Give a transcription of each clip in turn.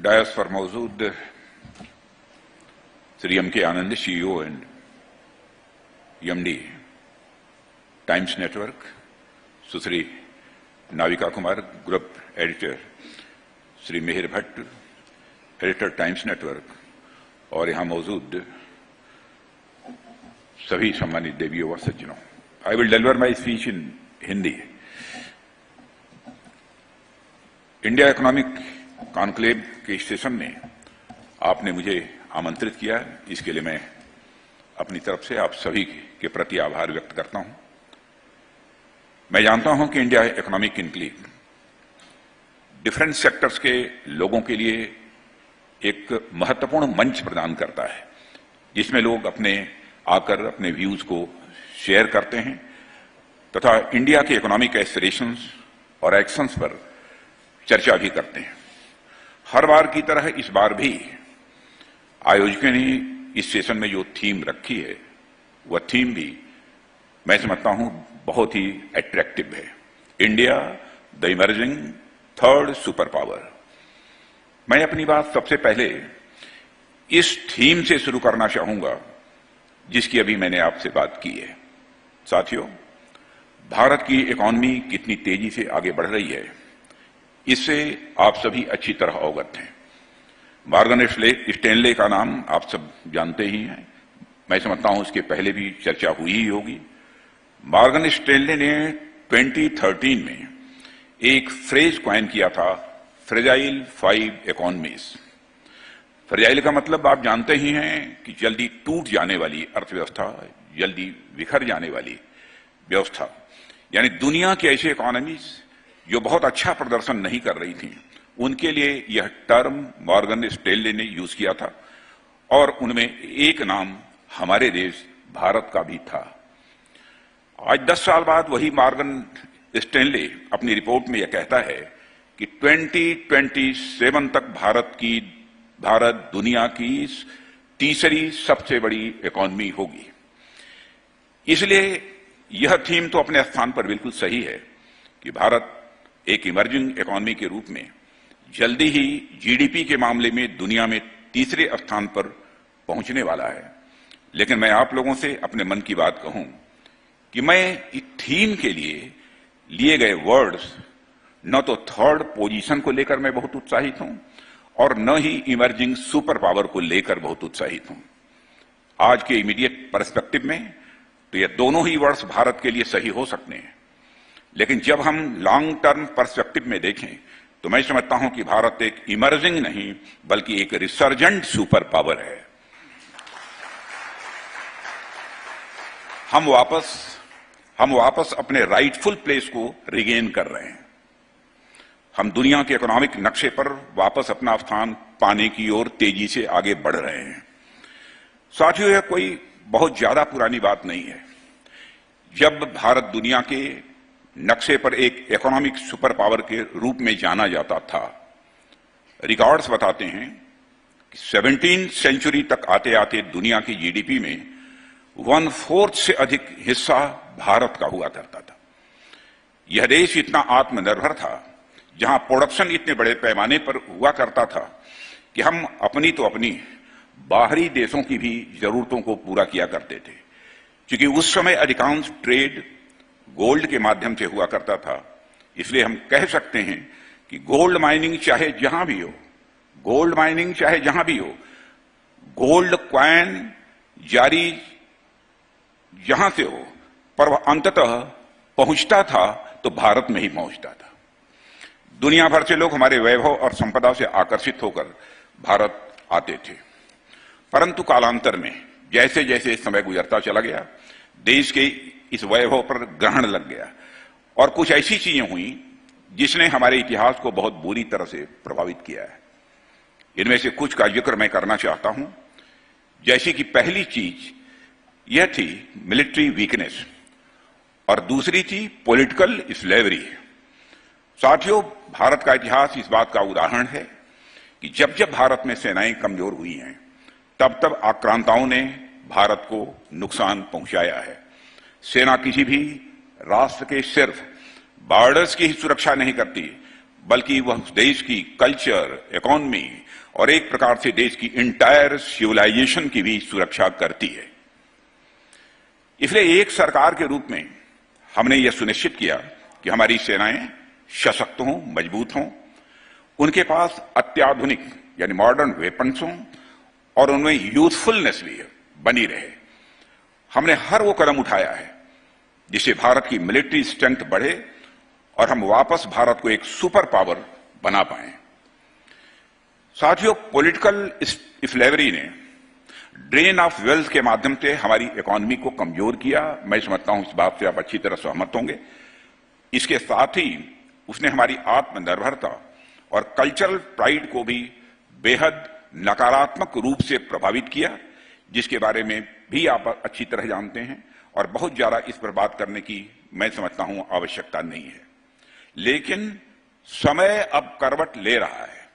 DISE पर मौजूद Shri M.K. Anand, CEO and MD times network, Sushri Navika Kumar, group editor Shri Mihir Bhatt, editor times network, और यहां मौजूद सभी सम्मानित देवियों व सज्जनों। I will deliver my speech in Hindi. India economic conclave के सेशन में आपने मुझे आमंत्रित किया, इसके लिए मैं अपनी तरफ से आप सभी के प्रति आभार व्यक्त करता हूं। मैं जानता हूं कि India economic conclave different sectors के लोगों के लिए एक महत्वपूर्ण मंच प्रदान करता है, जिसमें लोग आकर अपने व्यूज को शेयर करते हैं तथा इंडिया के इकोनॉमिक एस्पिरेशंस और एक्शंस पर चर्चा भी करते हैं। हर बार की तरह इस बार भी आयोजकों ने इस सेशन में जो थीम रखी है, वह थीम भी मैं समझता हूं बहुत ही अट्रैक्टिव है। India the emerging third super power. मैं अपनी बात सबसे पहले इस थीम से शुरू करना चाहूंगा जिसकी अभी मैंने आपसे बात की है। साथियों, भारत की इकॉनमी कितनी तेजी से आगे बढ़ रही है, इससे आप सभी अच्छी तरह अवगत हैं। मॉर्गन स्टैनले का नाम आप सब जानते ही हैं। मैं समझता हूं उसके पहले भी चर्चा हुई ही होगी। मॉर्गन स्टैनले ने 2013 में एक फ्रेज कॉइन किया था, फ्रेजाइल 5 इकोनॉमीज। फ्रेजाइल का मतलब आप जानते ही हैं कि जल्दी टूट जाने वाली अर्थव्यवस्था, जल्दी बिखर जाने वाली व्यवस्था, यानी दुनिया की ऐसी इकोनॉमीज जो बहुत अच्छा प्रदर्शन नहीं कर रही थी, उनके लिए यह टर्म मॉर्गन स्टैनले ने यूज किया था, और उनमें एक नाम हमारे देश भारत का भी था। आज 10 साल बाद वही मॉर्गन स्टैनले अपनी रिपोर्ट में यह कहता है कि 2027 तक भारत दुनिया की तीसरी सबसे बड़ी इकोनॉमी होगी। इसलिए यह थीम तो अपने स्थान पर बिल्कुल सही है कि भारत एक इमर्जिंग इकोनॉमी के रूप में जल्दी ही जीडीपी के मामले में दुनिया में तीसरे स्थान पर पहुंचने वाला है। लेकिन मैं आप लोगों से अपने मन की बात कहूं कि मैं इस थीम के लिए गए वर्ड्स, न तो थर्ड पोजीशन को लेकर मैं बहुत उत्साहित हूं और न ही इमर्जिंग सुपर पावर को लेकर बहुत उत्साहित हूं। आज के इमीडिएट पर्सपेक्टिव में तो ये दोनों ही वर्ड्स भारत के लिए सही हो सकते हैं, लेकिन जब हम लॉन्ग टर्म पर्सपेक्टिव में देखें तो मैं समझता हूं कि भारत एक इमर्जिंग नहीं बल्कि एक रिसर्जेंट सुपर पावर है। हम वापस अपने राइटफुल प्लेस को रिगेन कर रहे हैं। हम दुनिया के इकोनॉमिक नक्शे पर वापस अपना स्थान पाने की ओर तेजी से आगे बढ़ रहे हैं। साथियों, यह कोई बहुत ज्यादा पुरानी बात नहीं है। जब भारत दुनिया के नक्शे पर एक इकोनॉमिक सुपर पावर के रूप में जाना जाता था, रिकॉर्ड्स बताते हैं कि 17वीं सेंचुरी तक आते आते दुनिया की जीडीपी में 1/4 से अधिक हिस्सा भारत का हुआ करता था। यह देश इतना आत्मनिर्भर था, जहां प्रोडक्शन इतने बड़े पैमाने पर हुआ करता था कि हम अपनी बाहरी देशों की भी जरूरतों को पूरा किया करते थे। क्योंकि उस समय अधिकांश ट्रेड गोल्ड के माध्यम से हुआ करता था, इसलिए हम कह सकते हैं कि गोल्ड माइनिंग चाहे जहां भी हो, गोल्ड कॉइन जारी जहां से हो, पर वह अंततः पहुंचता था तो भारत में ही पहुंचता था। दुनिया भर से लोग हमारे वैभव और संपदा से आकर्षित होकर भारत आते थे, परंतु कालांतर में जैसे जैसे समय गुजरता चला गया, देश के इस वैभव पर ग्रहण लग गया और कुछ ऐसी चीजें हुई जिसने हमारे इतिहास को बहुत बुरी तरह से प्रभावित किया है। इनमें से कुछ का जिक्र मैं करना चाहता हूं। जैसे कि पहली चीज यह थी मिलिट्री वीकनेस और दूसरी थी पॉलिटिकल स्लेवरी। साथियों, भारत का इतिहास इस बात का उदाहरण है कि जब जब भारत में सेनाएं कमजोर हुई हैं, तब आक्रांताओं ने भारत को नुकसान पहुंचाया है। सेना किसी भी राष्ट्र के सिर्फ बॉर्डर्स की ही सुरक्षा नहीं करती, बल्कि वह उस देश की कल्चर, इकोनॉमी और एक प्रकार से देश की इंटायर सिविलाइजेशन की भी सुरक्षा करती है। इसलिए एक सरकार के रूप में हमने यह सुनिश्चित किया कि हमारी सेनाएं सशक्त हों, मजबूत हों, उनके पास अत्याधुनिक यानी मॉडर्न वेपन्स हों और उनमें यूथफुलनेस भी बनी रहे। हमने हर वो कदम उठाया है जिससे भारत की मिलिट्री स्ट्रेंथ बढ़े और हम वापस भारत को एक सुपर पावर बना पाए। साथियों, पॉलिटिकल स्लेवरी ने ड्रेन ऑफ वेल्थ के माध्यम से हमारी इकोनॉमी को कमजोर किया। मैं समझता हूं इस बात से आप अच्छी तरह सहमत होंगे। इसके साथ ही उसने हमारी आत्मनिर्भरता और कल्चरल प्राइड को भी बेहद नकारात्मक रूप से प्रभावित किया, जिसके बारे में भी आप अच्छी तरह जानते हैं और बहुत ज्यादा इस पर बात करने की मैं समझता हूं आवश्यकता नहीं है। लेकिन समय अब करवट ले रहा है।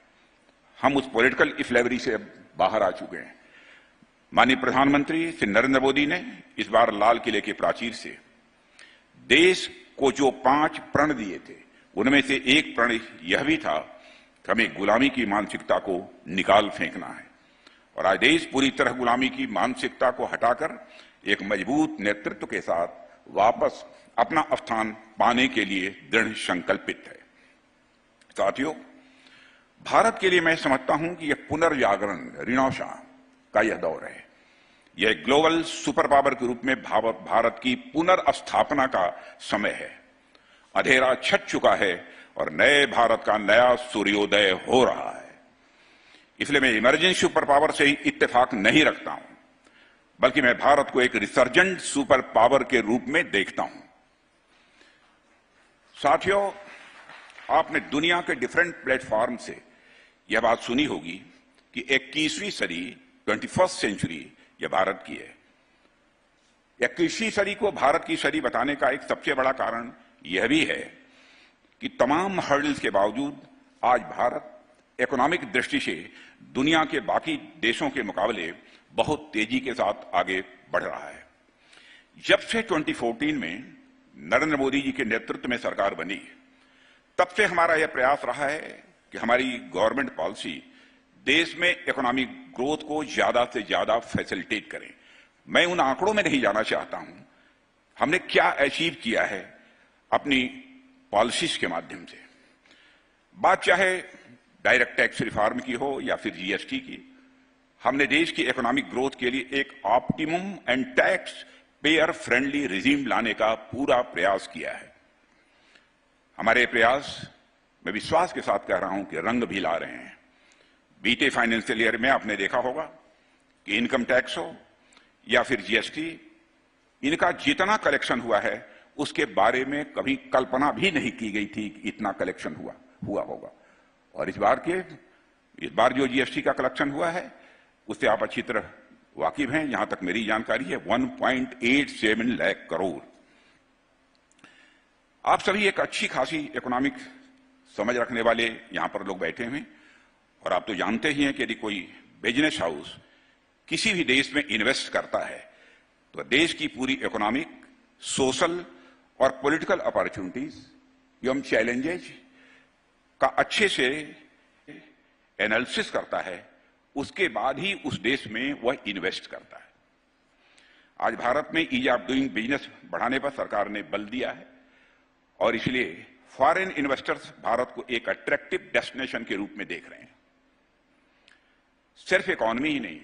हम उस पॉलिटिकल स्लेवरी से अब बाहर आ चुके हैं। माननीय प्रधानमंत्री श्री नरेंद्र मोदी ने इस बार लाल किले के प्राचीर से देश को जो 5 प्रण दिए थे, उनमें से एक प्रण यह भी था कि हमें गुलामी की मानसिकता को निकाल फेंकना है। और आज देश पूरी तरह गुलामी की मानसिकता को हटाकर एक मजबूत नेतृत्व के साथ वापस अपना स्थान पाने के लिए दृढ़ संकल्पित है। साथियों, भारत के लिए मैं समझता हूं कि यह पुनर्जागरण, रिनोवेशन का यह दौर है। यह ग्लोबल सुपर पावर के रूप में भारत की पुनर्स्थापना का समय है। अंधेरा छट चुका है और नए भारत का नया सूर्योदय हो रहा है। इसलिए मैं इमर्जिंग सुपर पावर से ही इत्तेफाक नहीं रखता हूं, बल्कि मैं भारत को एक रिसर्जेंट सुपर पावर के रूप में देखता हूं। साथियों, आपने दुनिया के डिफरेंट प्लेटफॉर्म से यह बात सुनी होगी कि 21वीं सदी 21st सेंचुरी यह भारत की है। 21वीं सदी को भारत की सदी बताने का एक सबसे बड़ा कारण यह भी है कि तमाम हर्डल्स के बावजूद आज भारत इकोनॉमिक दृष्टि से दुनिया के बाकी देशों के मुकाबले बहुत तेजी के साथ आगे बढ़ रहा है। जब से 2014 में नरेंद्र मोदी जी के नेतृत्व में सरकार बनी, तब से हमारा यह प्रयास रहा है कि हमारी गवर्नमेंट पॉलिसी देश में इकोनॉमिक ग्रोथ को ज्यादा से ज्यादा फैसिलिटेट करें। मैं उन आंकड़ों में नहीं जाना चाहता हूं हमने क्या अचीव किया है अपनी पॉलिसीज के माध्यम से। बात चाहे डायरेक्ट टैक्स रिफॉर्म की हो या फिर जीएसटी की, हमने देश की इकोनॉमिक ग्रोथ के लिए एक optimum and tax payer friendly regime लाने का पूरा प्रयास किया है। हमारे प्रयास, मैं विश्वास के साथ कह रहा हूं कि रंग भी ला रहे हैं। बीते फाइनेंशियल ईयर में आपने देखा होगा कि इनकम टैक्स हो या फिर जीएसटी, इनका जितना कलेक्शन हुआ है उसके बारे में कभी कल्पना भी नहीं की गई थी कि इतना कलेक्शन हुआ होगा। और इस बार जो जीएसटी का कलेक्शन हुआ है उससे आप अच्छी तरह वाकिफ हैं। यहां तक मेरी जानकारी है 1.87 लाख करोड़। आप सभी एक अच्छी खासी इकोनॉमिक समझ रखने वाले यहां पर लोग बैठे हुए, और आप तो जानते ही हैं कि यदि कोई बिजनेस हाउस किसी भी देश में इन्वेस्ट करता है तो देश की पूरी इकोनॉमिक, सोशल और पॉलिटिकल अपॉर्चुनिटीज एवं चैलेंजेज का अच्छे से एनालिसिस करता है, उसके बाद ही उस देश में वह इन्वेस्ट करता है। आज भारत में ईज ऑफ डूइंग बिजनेस बढ़ाने पर सरकार ने बल दिया है और इसलिए फॉरेन इन्वेस्टर्स भारत को एक अट्रैक्टिव डेस्टिनेशन के रूप में देख रहे हैं। सिर्फ इकोनॉमी ही नहीं,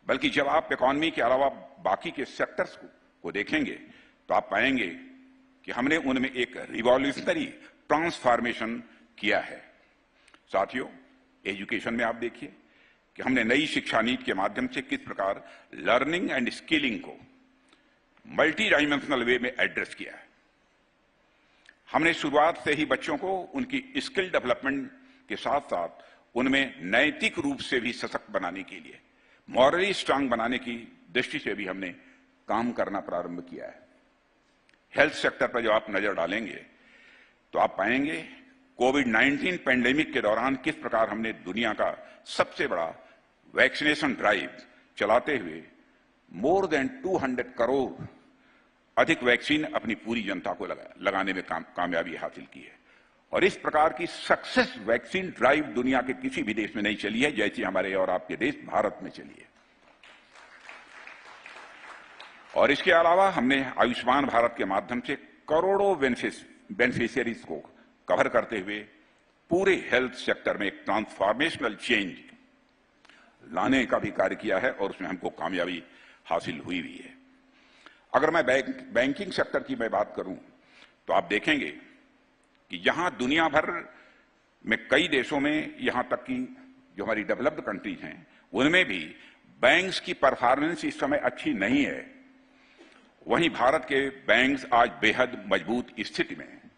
बल्कि जब आप इकोनॉमी के अलावा बाकी के सेक्टर्स को देखेंगे तो आप पाएंगे कि हमने उनमें एक रिवॉल्यूशनरी ट्रांसफॉर्मेशन किया है। साथियों, एजुकेशन में आप देखिए कि हमने नई शिक्षा नीति के माध्यम से किस प्रकार लर्निंग एंड स्किलिंग को मल्टी डायमेंशनल वे में एड्रेस किया है। हमने शुरुआत से ही बच्चों को उनकी स्किल डेवलपमेंट के साथ साथ उनमें नैतिक रूप से भी सशक्त बनाने के लिए, मॉरली स्ट्रांग बनाने की दृष्टि से भी हमने काम करना प्रारंभ किया है। हेल्थ सेक्टर पर जब आप नजर डालेंगे तो आप पाएंगे कोविड-19 पेंडेमिक के दौरान किस प्रकार हमने दुनिया का सबसे बड़ा वैक्सीनेशन ड्राइव चलाते हुए मोर देन 200 करोड़ अधिक वैक्सीन अपनी पूरी जनता को लगाने में कामयाबी हासिल की है। और इस प्रकार की सक्सेस वैक्सीन ड्राइव दुनिया के किसी भी देश में नहीं चली है जैसी हमारे और आपके देश भारत में चली है। और इसके अलावा हमने आयुष्मान भारत के माध्यम से करोड़ों बेनिफिशियरीज को कवर करते हुए पूरे हेल्थ सेक्टर में एक ट्रांसफॉर्मेशनल चेंज लाने का भी कार्य किया है और उसमें हमको कामयाबी हासिल हुई भी है। अगर मैं बैंकिंग सेक्टर की मैं बात करूं तो आप देखेंगे कि यहां दुनिया भर में कई देशों में, यहां तक कि जो हमारी डेवलप्ड कंट्रीज हैं उनमें भी बैंक्स की परफॉर्मेंस इस समय अच्छी नहीं है। वहीं भारत के बैंक्स आज बेहद मजबूत स्थिति में हैं।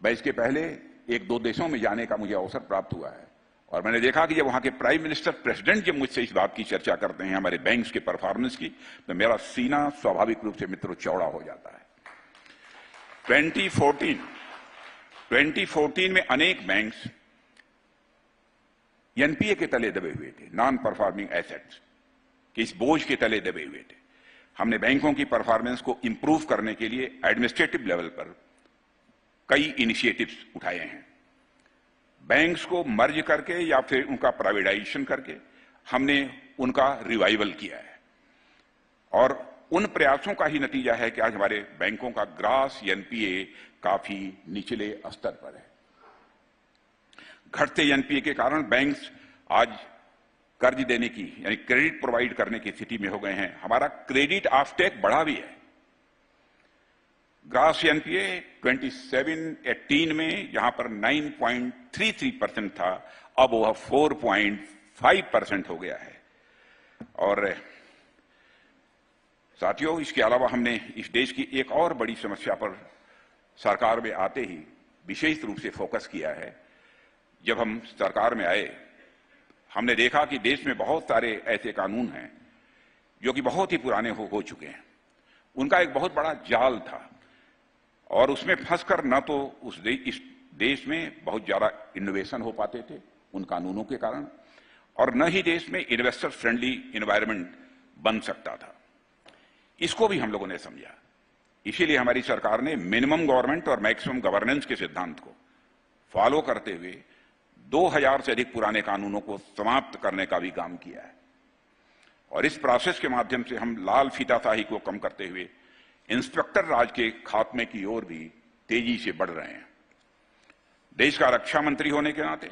मैं इसके पहले एक दो देशों में जाने का मुझे अवसर प्राप्त हुआ है और मैंने देखा कि जब वहां के प्राइम मिनिस्टर, प्रेसिडेंट जब मुझसे इस बात की चर्चा करते हैं हमारे बैंक्स के परफॉर्मेंस की, तो मेरा सीना स्वाभाविक रूप से मित्रों चौड़ा हो जाता है। 2014 में अनेक बैंक्स एनपीए के तले दबे हुए थे, नॉन परफॉर्मिंग एसेट्स के इस बोझ के तले दबे हुए थे। हमने बैंकों की परफॉर्मेंस को इंप्रूव करने के लिए एडमिनिस्ट्रेटिव लेवल पर कई इनिशिएटिव्स उठाए हैं। बैंक्स को मर्ज करके या फिर उनका प्राइवेटाइजेशन करके हमने उनका रिवाइवल किया है और उन प्रयासों का ही नतीजा है कि आज हमारे बैंकों का ग्रास एनपीए काफी निचले स्तर पर है। घटते एनपीए के कारण बैंक्स आज कर्ज देने की यानी क्रेडिट प्रोवाइड करने की स्थिति में हो गए हैं। हमारा क्रेडिट ऑफटेक बढ़ा भी है। ग्रास एनपीए 2718 में जहां पर 9.33% था, अब वह 4.5% हो गया है। और साथियों, इसके अलावा हमने इस देश की एक और बड़ी समस्या पर सरकार में आते ही विशेष रूप से फोकस किया है। जब हम सरकार में आए, हमने देखा कि देश में बहुत सारे ऐसे कानून हैं जो कि बहुत ही पुराने हो चुके हैं। उनका एक बहुत बड़ा जाल था और उसमें फंसकर न तो इस देश में बहुत ज्यादा इनोवेशन हो पाते थे उन कानूनों के कारण, और न ही देश में इन्वेस्टर फ्रेंडली एनवायरनमेंट बन सकता था। इसको भी हम लोगों ने समझा। इसीलिए हमारी सरकार ने मिनिमम गवर्नमेंट और मैक्सिमम गवर्नेंस के सिद्धांत को फॉलो करते हुए 2000 से अधिक पुराने कानूनों को समाप्त करने का भी काम किया है। और इस प्रोसेस के माध्यम से हम लाल फीताशाही को कम करते हुए इंस्पेक्टर राज के खात्मे की ओर भी तेजी से बढ़ रहे हैं। देश का रक्षा मंत्री होने के नाते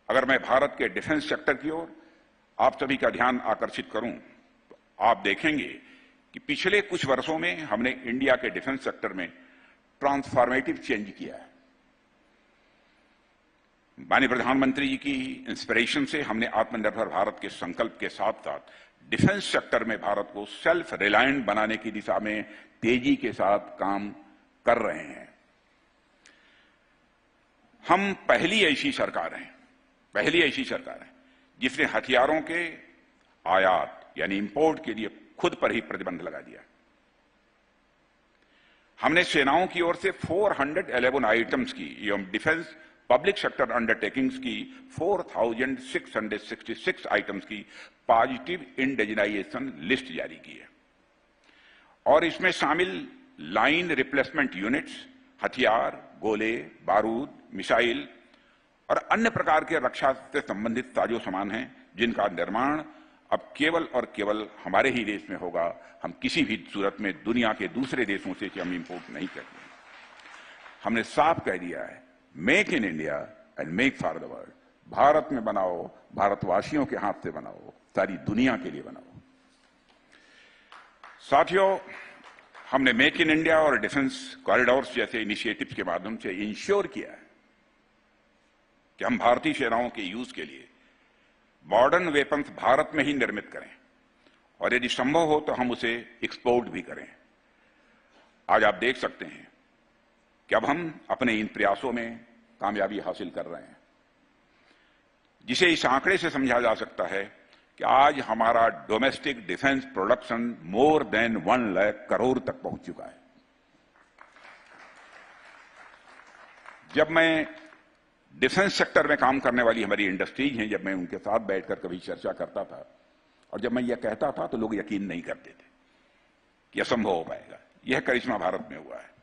अगर मैं भारत के डिफेंस सेक्टर की ओर आप सभी का ध्यान आकर्षित करूं तो आप देखेंगे कि पिछले कुछ वर्षों में हमने इंडिया के डिफेंस सेक्टर में ट्रांसफॉर्मेटिव चेंज किया है। माननीय प्रधानमंत्री जी की इंस्पिरेशन से हमने आत्मनिर्भर भारत के संकल्प के साथ साथ डिफेंस सेक्टर में भारत को सेल्फ रिलायंट बनाने की दिशा में तेजी के साथ काम कर रहे हैं। हम पहली ऐसी सरकार हैं जिसने हथियारों के आयात यानी इंपोर्ट के लिए खुद पर ही प्रतिबंध लगा दिया। हमने सेनाओं की ओर से 411 आइटम्स की एवं डिफेंस पब्लिक सेक्टर अंडरटेकिंग्स की 4666 आइटम्स की पॉजिटिव इंडिजिनाइजेशन लिस्ट जारी की है और इसमें शामिल लाइन रिप्लेसमेंट यूनिट्स, हथियार, गोले, बारूद, मिसाइल और अन्य प्रकार के रक्षा से संबंधित साजो सामान हैं जिनका निर्माण अब केवल और केवल हमारे ही देश में होगा। हम किसी भी सूरत में दुनिया के दूसरे देशों से हम इंपोर्ट नहीं करते। हमने साफ कह दिया है, make in India and make for the world. Bharat में बनाओ, भारतवासियों के हाथ से बनाओ, सारी दुनिया के लिए बनाओ। साथियों, हमने मेक इन इंडिया और डिफेंस कॉरिडोर्स जैसे इनिशिएटिव्स के माध्यम से इंश्योर किया है कि हम भारतीय सेनाओं के यूज के लिए मॉडर्न वेपन्स भारत में ही निर्मित करें और यदि संभव हो तो हम उसे एक्सपोर्ट भी करें। आज आप देख सकते हैं कि अब हम अपने इन प्रयासों में कामयाबी हासिल कर रहे हैं, जिसे इस आंकड़े से समझा जा सकता है कि आज हमारा domestic defence production more than 1 lakh crore तक पहुंच चुका है। जब मैं डिफेंस सेक्टर में काम करने वाली हमारी इंडस्ट्रीज हैं, जब मैं उनके साथ बैठकर कभी चर्चा करता था और जब मैं यह कहता था तो लोग यकीन नहीं करते थे कि असंभव हो पाएगा। यह करिश्मा भारत में हुआ है।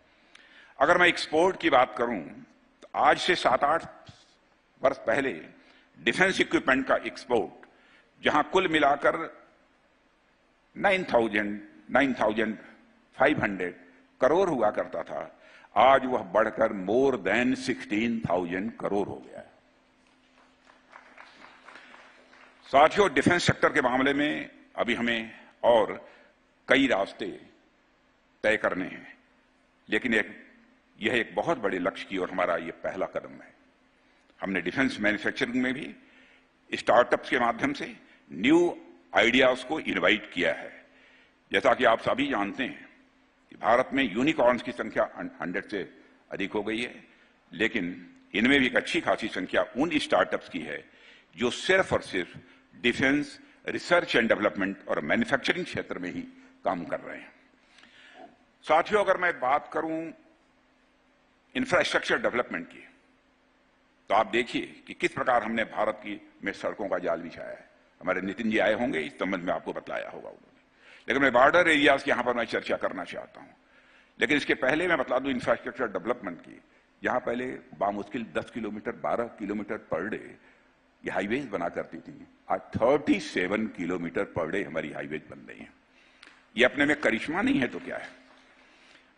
अगर मैं एक्सपोर्ट की बात करूं तो आज से 7-8 वर्ष पहले डिफेंस इक्विपमेंट का एक्सपोर्ट, जहां कुल मिलाकर 9,500 करोड़ हुआ करता था, आज वह बढ़कर मोर देन 16,000 करोड़ हो गया है। साथियों, डिफेंस सेक्टर के मामले में अभी हमें और कई रास्ते तय करने हैं, लेकिन यह एक बहुत बड़े लक्ष्य की ओर हमारा यह पहला कदम है। हमने डिफेंस मैन्युफैक्चरिंग में भी स्टार्टअप्स के माध्यम से न्यू आइडियाज को इनवाइट किया है। जैसा कि आप सभी जानते हैं कि भारत में यूनिकॉर्न्स की संख्या 100 से अधिक हो गई है, लेकिन इनमें भी एक अच्छी खासी संख्या उन स्टार्टअप्स की है जो सिर्फ और सिर्फ डिफेंस, रिसर्च एंड डेवलपमेंट और मैन्युफैक्चरिंग क्षेत्र में ही काम कर रहे हैं। साथियों, अगर मैं बात करूं इंफ्रास्ट्रक्चर डेवलपमेंट की, तो आप देखिए कि किस प्रकार हमने भारत की में सड़कों का जाल बिछाया है। हमारे नितिन जी आए होंगे, इस संबंध में आपको बताया होगा उन्होंने। लेकिन मैं बॉर्डर एरियाज की यहां पर मैं चर्चा करना चाहता हूं। लेकिन इसके पहले मैं बता दूं इंफ्रास्ट्रक्चर डेवलपमेंट की, जहां पहले बामुश्किल 10 किलोमीटर 12 किलोमीटर पर डे ये हाईवेज बना करती थी, आज 37 किलोमीटर पर डे हमारी हाईवेज बन रही है। ये अपने में करिश्मा नहीं है तो क्या है।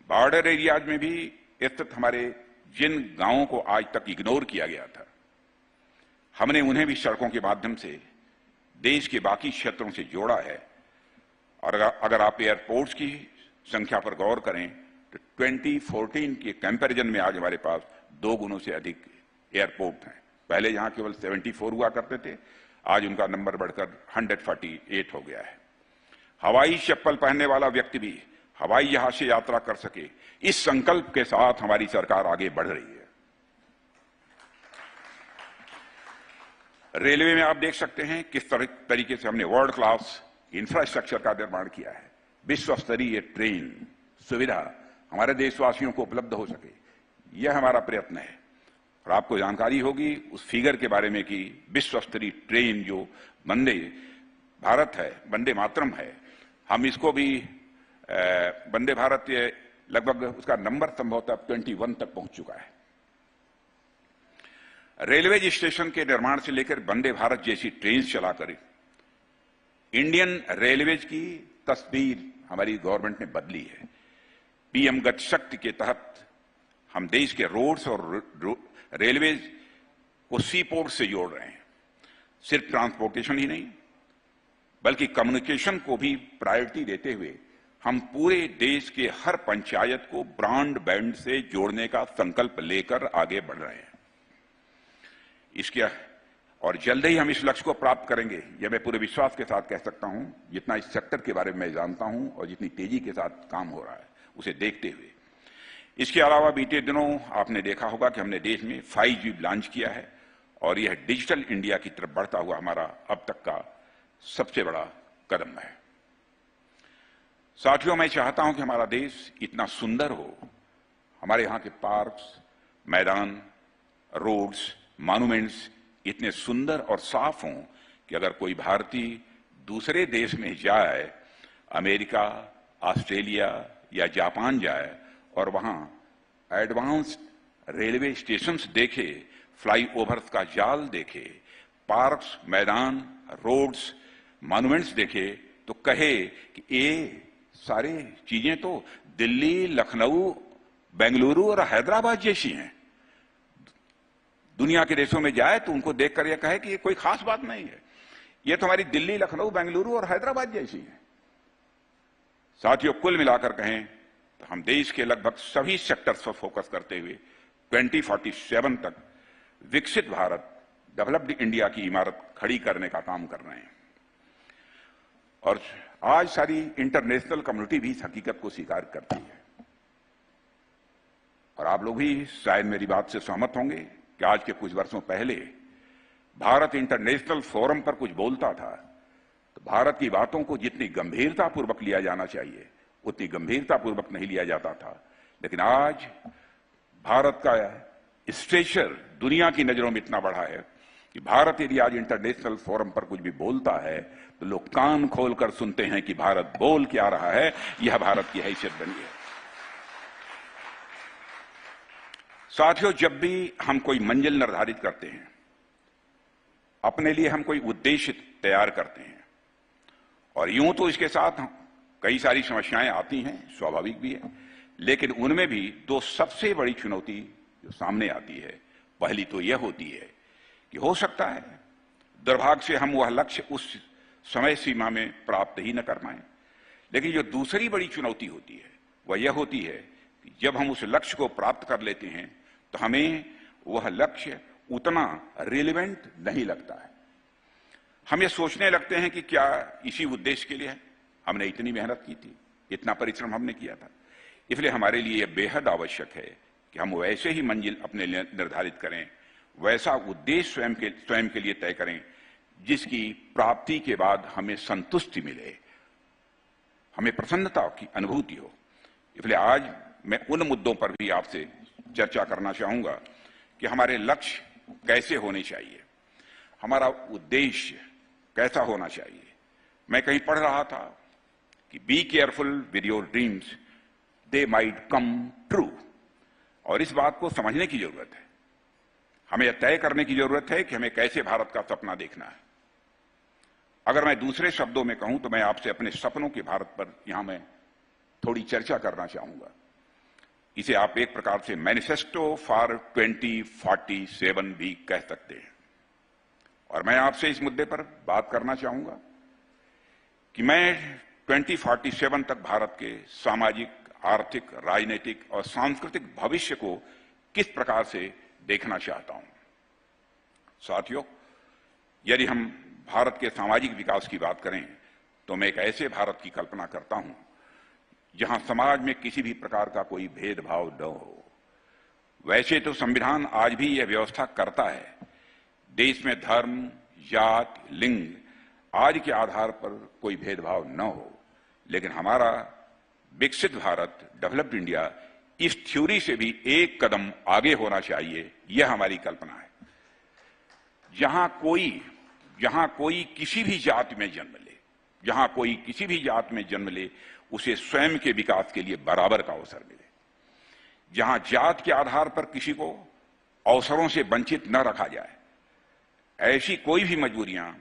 बॉर्डर एरियाज में भी स्थित हमारे जिन गांवों को आज तक इग्नोर किया गया था, हमने उन्हें भी सड़कों के माध्यम से देश के बाकी क्षेत्रों से जोड़ा है। और अगर आप एयरपोर्ट्स की संख्या पर गौर करें तो 2014 के कंपैरिजन में आज हमारे पास 2 गुणों से अधिक एयरपोर्ट हैं। पहले यहां केवल 74 हुआ करते थे, आज उनका नंबर बढ़कर 148 हो गया है। हवाई चप्पल पहनने वाला व्यक्ति भी हवाई जहाज से यात्रा कर सके, इस संकल्प के साथ हमारी सरकार आगे बढ़ रही है। रेलवे में आप देख सकते हैं किस तरीके से हमने वर्ल्ड क्लास इंफ्रास्ट्रक्चर का निर्माण किया है। विश्व स्तरीय ट्रेन सुविधा हमारे देशवासियों को उपलब्ध हो सके, यह हमारा प्रयत्न है। और आपको जानकारी होगी उस फिगर के बारे में कि विश्व स्तरीय ट्रेन जो वंदे भारत है, वंदे मातरम है, हम इसको भी वंदे भारत लगभग उसका नंबर संभवतः 21 तक पहुंच चुका है। रेलवे स्टेशन के निर्माण से लेकर वंदे भारत जैसी ट्रेन चलाकर इंडियन रेलवेज की तस्वीर हमारी गवर्नमेंट ने बदली है। पीएम गति शक्ति के तहत हम देश के रोड्स और रेलवेज को सी पोर्ट से जोड़ रहे हैं। सिर्फ ट्रांसपोर्टेशन ही नहीं बल्कि कम्युनिकेशन को भी प्रायोरिटी देते हुए हम पूरे देश के हर पंचायत को ब्रॉडबैंड से जोड़ने का संकल्प लेकर आगे बढ़ रहे हैं। इसके और जल्द ही हम इस लक्ष्य को प्राप्त करेंगे, यह मैं पूरे विश्वास के साथ कह सकता हूं, जितना इस सेक्टर के बारे में मैं जानता हूं और जितनी तेजी के साथ काम हो रहा है उसे देखते हुए। इसके अलावा बीते दिनों आपने देखा होगा कि हमने देश में 5G लॉन्च किया है और यह डिजिटल इंडिया की तरफ बढ़ता हुआ हमारा अब तक का सबसे बड़ा कदम है। साथियों, मैं चाहता हूं कि हमारा देश इतना सुंदर हो, हमारे यहां के पार्क्स, मैदान, रोड्स, मॉन्यूमेंट्स इतने सुंदर और साफ हों कि अगर कोई भारतीय दूसरे देश में जाए, अमेरिका, ऑस्ट्रेलिया या जापान जाए और वहां एडवांस्ड रेलवे स्टेशंस देखे, फ्लाईओवर्स का जाल देखे, पार्क्स, मैदान, रोड्स, मॉन्यूमेंट्स देखे, तो कहे कि ये सारे चीजें तो दिल्ली, लखनऊ, बेंगलुरु और हैदराबाद जैसी हैं। दुनिया के देशों में जाए तो उनको देखकर यह कहे कि ये कोई खास बात नहीं है, ये तो हमारी दिल्ली, लखनऊ, बेंगलुरु और हैदराबाद जैसी है। साथियों, कुल मिलाकर कहें तो हम देश के लगभग सभी सेक्टर्स पर फोकस करते हुए 2047 तक विकसित भारत, डेवलप्ड इंडिया की इमारत खड़ी करने का काम कर रहे हैं। और आज सारी इंटरनेशनल कम्युनिटी भी इस हकीकत को स्वीकार करती है। और आप लोग भी शायद मेरी बात से सहमत होंगे कि आज के कुछ वर्षों पहले भारत इंटरनेशनल फोरम पर कुछ बोलता था तो भारत की बातों को जितनी गंभीरतापूर्वक लिया जाना चाहिए उतनी गंभीरतापूर्वक नहीं लिया जाता था। लेकिन आज भारत का स्टेचर दुनिया की नजरों में इतना बढ़ा है कि भारत यदि आज इंटरनेशनल फोरम पर कुछ भी बोलता है तो लोग कान खोलकर सुनते हैं कि भारत बोल क्या रहा है। यह भारत की हैसियत बनी है। साथियों, जब भी हम कोई मंजिल निर्धारित करते हैं, अपने लिए हम कोई उद्देश्य तैयार करते हैं, और यूं तो इसके साथ कई सारी समस्याएं आती हैं, स्वाभाविक भी है, लेकिन उनमें भी दो सबसे बड़ी चुनौती जो सामने आती है, पहली तो यह होती है कि हो सकता है दुर्भाग्य से हम वह लक्ष्य उस समय सीमा में प्राप्त ही न कर पाएं। लेकिन जो दूसरी बड़ी चुनौती होती है वह यह होती है कि जब हम उस लक्ष्य को प्राप्त कर लेते हैं तो हमें वह लक्ष्य उतना रिलेवेंट नहीं लगता है। हम ये सोचने लगते हैं कि क्या इसी उद्देश्य के लिए हमने इतनी मेहनत की थी, इतना परिश्रम हमने किया था। इसलिए हमारे लिए यह बेहद आवश्यक है कि हम वैसे ही मंजिल अपने लिए निर्धारित करें, वैसा उद्देश्य स्वयं के लिए तय करें जिसकी प्राप्ति के बाद हमें संतुष्टि मिले, हमें प्रसन्नता की अनुभूति हो। इसलिए आज मैं उन मुद्दों पर भी आपसे चर्चा करना चाहूंगा कि हमारे लक्ष्य कैसे होने चाहिए, हमारा उद्देश्य कैसा होना चाहिए। मैं कहीं पढ़ रहा था कि be careful with your dreams, they might come true. और इस बात को समझने की जरूरत है, हमें यह तय करने की जरूरत है कि हमें कैसे भारत का सपना देखना है। अगर मैं दूसरे शब्दों में कहूं तो मैं आपसे अपने सपनों के भारत पर यहां मैं थोड़ी चर्चा करना चाहूंगा। इसे आप एक प्रकार से मैनिफेस्टो फॉर 2047 भी कह सकते हैं। और मैं आपसे इस मुद्दे पर बात करना चाहूंगा कि मैं 2047 तक भारत के सामाजिक, आर्थिक, राजनीतिक और सांस्कृतिक भविष्य को किस प्रकार से देखना चाहता हूं। साथियों, यदि हम भारत के सामाजिक विकास की बात करें तो मैं एक ऐसे भारत की कल्पना करता हूं जहां समाज में किसी भी प्रकार का कोई भेदभाव न हो। वैसे तो संविधान आज भी यह व्यवस्था करता है, देश में धर्म, जात, लिंग आदि के आधार पर कोई भेदभाव न हो, लेकिन हमारा विकसित भारत, डेवलप्ड इंडिया, इस थ्योरी से भी एक कदम आगे होना चाहिए, यह हमारी कल्पना है। जहां कोई किसी भी जाति में जन्म ले, जहां कोई किसी भी जाति में जन्म ले, उसे स्वयं के विकास के लिए बराबर का अवसर मिले। जहां जात के आधार पर किसी को अवसरों से वंचित न रखा जाए। ऐसी कोई भी मजबूरियां,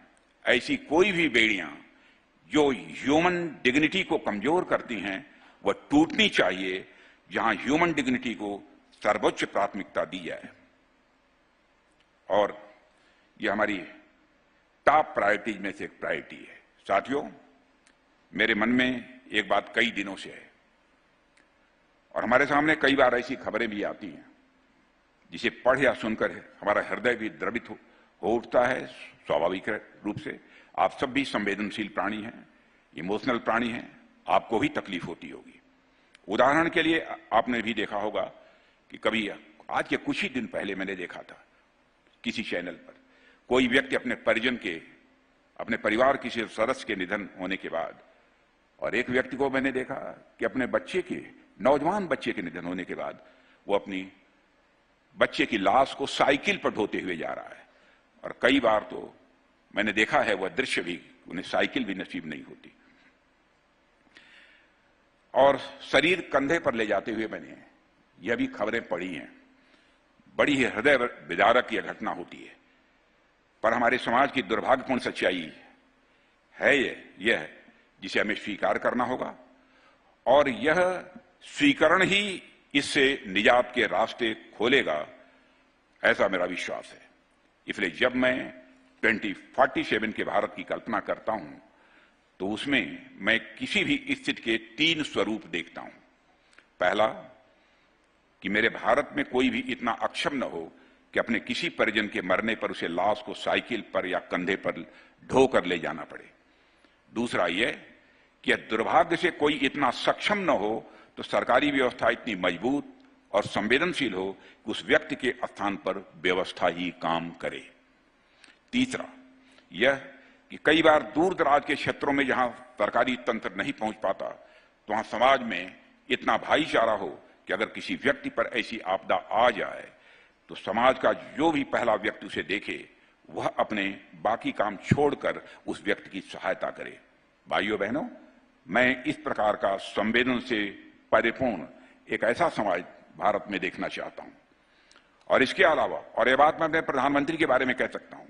ऐसी कोई भी बेड़ियां जो ह्यूमन डिग्निटी को कमजोर करती हैं, वह टूटनी चाहिए। जहां ह्यूमन डिग्निटी को सर्वोच्च प्राथमिकता दी जाए। और यह हमारी टॉप प्रायोरिटीज में से एक प्रायोरिटी है। साथियों, मेरे मन में एक बात कई दिनों से है और हमारे सामने कई बार ऐसी खबरें भी आती हैं जिसे पढ़ या सुनकर हमारा हृदय भी द्रवित हो उठता है। स्वाभाविक रूप से आप सब भी संवेदनशील प्राणी हैं, इमोशनल प्राणी हैं, आपको भी तकलीफ होती होगी। उदाहरण के लिए आपने भी देखा होगा कि कभी आज के कुछ ही दिन पहले मैंने देखा था किसी चैनल पर कोई व्यक्ति अपने परिवार किसी सदस्य के निधन होने के बाद, और एक व्यक्ति को मैंने देखा कि अपने नौजवान बच्चे के निधन होने के बाद वो अपनी बच्चे की लाश को साइकिल पर ढोते हुए जा रहा है। और कई बार तो मैंने देखा है वह दृश्य भी, उन्हें साइकिल भी नसीब नहीं होती और शरीर कंधे पर ले जाते हुए मैंने यह भी खबरें पढ़ी हैं। बड़ी ही हृदय विदारक यह घटना होती है, पर हमारे समाज की दुर्भाग्यपूर्ण सच्चाई है यह जिसे हमें स्वीकार करना होगा, और यह स्वीकरण ही इससे निजात के रास्ते खोलेगा, ऐसा मेरा विश्वास है। इसलिए जब मैं 2047 के भारत की कल्पना करता हूं तो उसमें मैं किसी भी स्थिति के 3 स्वरूप देखता हूं। पहला, कि मेरे भारत में कोई भी इतना अक्षम न हो कि अपने किसी परिजन के मरने पर उसे लाश को साइकिल पर या कंधे पर ढोकर ले जाना पड़े। दूसरा यह कि दुर्भाग्य से कोई इतना सक्षम न हो तो सरकारी व्यवस्था इतनी मजबूत और संवेदनशील हो कि उस व्यक्ति के स्थान पर व्यवस्था ही काम करे। तीसरा यह कि कई बार दूर दराज के क्षेत्रों में जहां सरकारी तंत्र नहीं पहुंच पाता तो वहां समाज में इतना भाईचारा हो कि अगर किसी व्यक्ति पर ऐसी आपदा आ जाए तो समाज का जो भी पहला व्यक्ति उसे देखे वह अपने बाकी काम छोड़कर उस व्यक्ति की सहायता करे। भाइयों बहनों, मैं इस प्रकार का संवेदन से परिपूर्ण एक ऐसा समाज भारत में देखना चाहता हूं। और इसके अलावा, और ये बात मैं अपने प्रधानमंत्री के बारे में कह सकता हूं,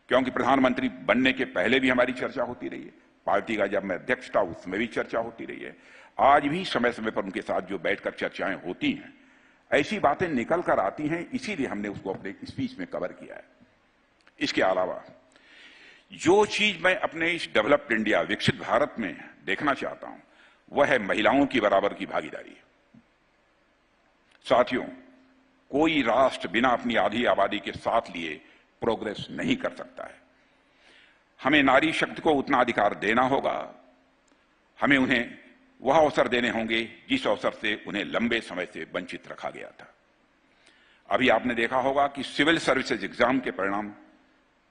क्योंकि प्रधानमंत्री बनने के पहले भी हमारी चर्चा होती रही है, पार्टी का जब मैं अध्यक्ष था उसमें भी चर्चा होती रही है, आज भी समय समय पर उनके साथ जो बैठकर चर्चाएं होती हैं, ऐसी बातें निकल कर आती हैं, इसीलिए हमने उसको अपने स्पीच में कवर किया है। इसके अलावा जो चीज मैं अपने इस डेवलप्ड इंडिया, विकसित भारत में देखना चाहता हूं, वह है महिलाओं की बराबर की भागीदारी। साथियों, कोई राष्ट्र बिना अपनी आधी आबादी के साथ लिए प्रोग्रेस नहीं कर सकता है। हमें नारी शक्ति को उतना अधिकार देना होगा, हमें उन्हें वह अवसर देने होंगे जिस अवसर से उन्हें लंबे समय से वंचित रखा गया था। अभी आपने देखा होगा कि सिविल सर्विसेज एग्जाम के परिणाम